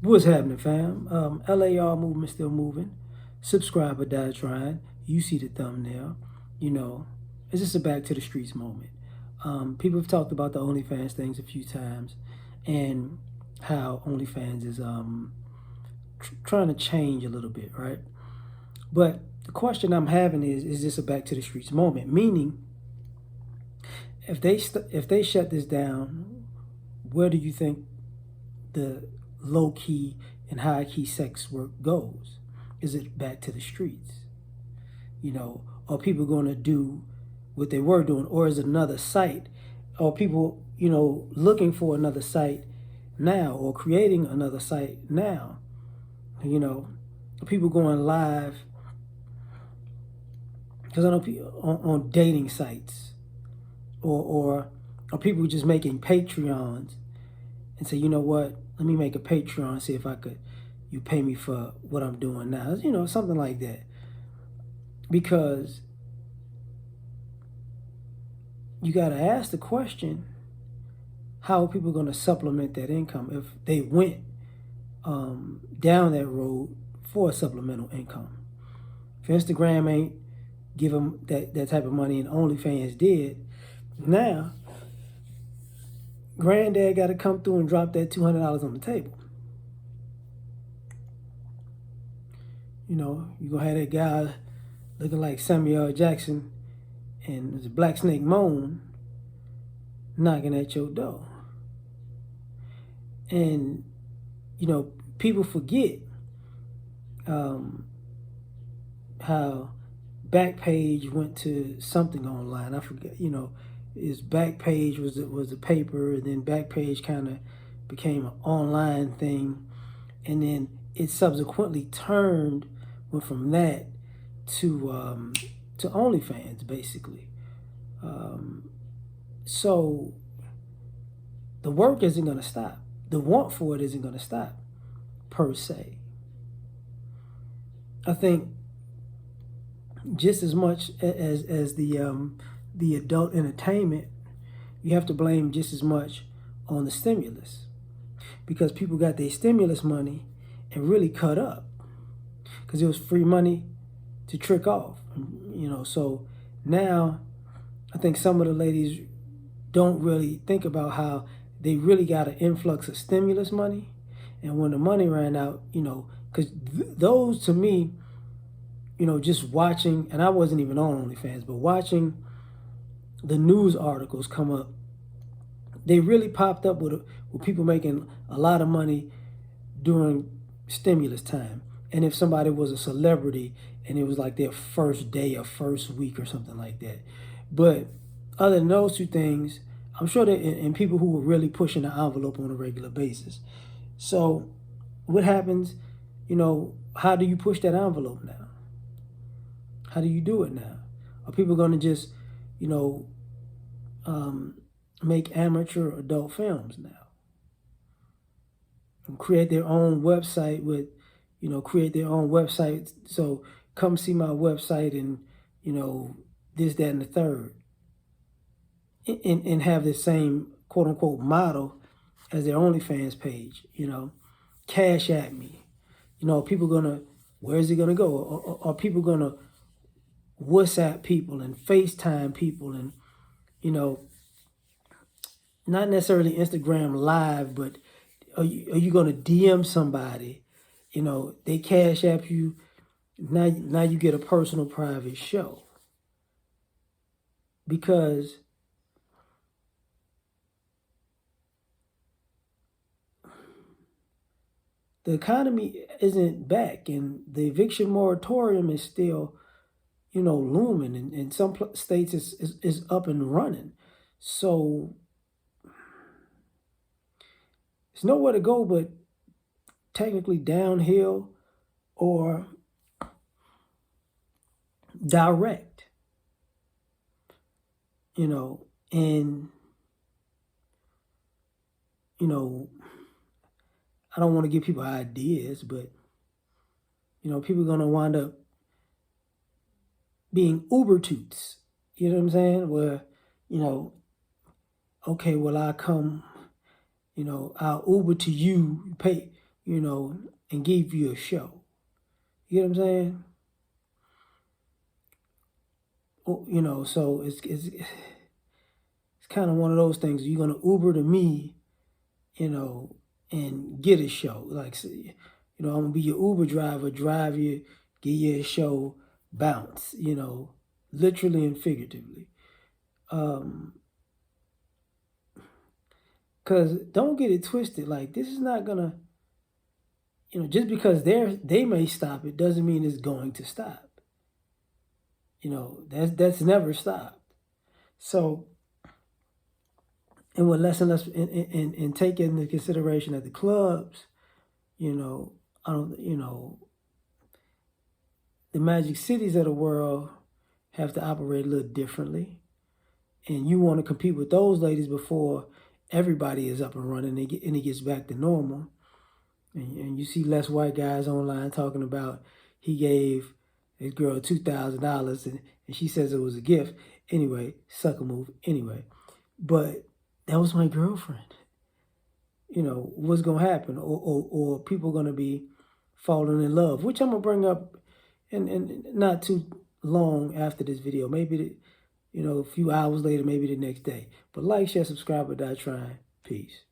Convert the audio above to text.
What's happening, fam? L.A.R movement still moving. Subscribe or die trying. You see the thumbnail. You know, it's just a back to the streets moment. People have talked about the OnlyFans things a few times, and how OnlyFans is trying to change a little bit, right? But the question I'm having is this a back to the streets moment? Meaning, if they shut this down, where do you think the low key and high key sex work goes? Is it back to the streets? Are people going to do what they were doing, or is it another site? Are people, looking for another site now, or creating another site now? Are people going live? Because I know people on dating sites, or are people just making Patreons and say, you know what, let me make a Patreon, see if I could, you pay me for what I'm doing now, something like that. Because you got to ask the question, how are people going to supplement that income if they went down that road for a supplemental income? If Instagram ain't give them that type of money and OnlyFans did, now granddad got to come through and drop that $200 on the table. You're going to have that guy looking like Samuel L. Jackson and there's a Black Snake Moan knocking at your door. And, people forget how Backpage went to something online. I forget, his Backpage was a paper, and then Backpage kind of became an online thing. And then it subsequently went from that to OnlyFans, basically. So the work isn't going to stop. The want for it isn't going to stop, per se. I think just as much as the adult entertainment, you have to blame just as much on the stimulus, because people got their stimulus money and really cut up because it was free money to trick off. So now I think some of the ladies don't really think about how they really got an influx of stimulus money, and when the money ran out, because those, to me, just watching, and I wasn't even on OnlyFans, but watching the news articles come up, they really popped up with people making a lot of money during stimulus time. And if somebody was a celebrity and it was like their first day or first week or something like that. But other than those two things, I'm sure that, and people who were really pushing the envelope on a regular basis. So what happens, how do you push that envelope now? How do you do it now? Are people going to just, make amateur adult films now? And create their own website So come see my website and, this, that, and the third. And have the same quote unquote model as their OnlyFans page, cash at me. People where is it gonna go? Are people gonna WhatsApp people and FaceTime people and, not necessarily Instagram live, but are you gonna DM somebody? They cash app you. Now you get a personal private show. Because the economy isn't back, and the eviction moratorium is still, looming, and in some states is up and running. So there's nowhere to go but technically downhill or direct, and, I don't want to give people ideas, but, people are going to wind up being Uber toots. You know what I'm saying? Where, okay, well, I come, I'll Uber to you, pay you know, and give you a show. You know what I'm saying? You know, so it's kind of one of those things. You're gonna Uber to me, you know, and get a show. Like, you know, I'm gonna be your Uber driver, drive you, give you a show, bounce. You know, literally and figuratively. Cause don't get it twisted. Like, this is not gonna, you know, just because they may stop, it doesn't mean it's going to stop. You know, that's never stopped. So, and what less and less, and take into consideration that the clubs, you know, I don't, you know, the Magic Cities of the world have to operate a little differently, and you want to compete with those ladies before everybody is up and running and it gets back to normal. And you see less white guys online talking about he gave his girl $2,000 and she says it was a gift. Anyway, sucker move. Anyway, but that was my girlfriend. You know, what's going to happen? Or people going to be falling in love, which I'm going to bring up in not too long after this video. Maybe, you know, a few hours later, maybe the next day. But like, share, subscribe, or die trying. Peace.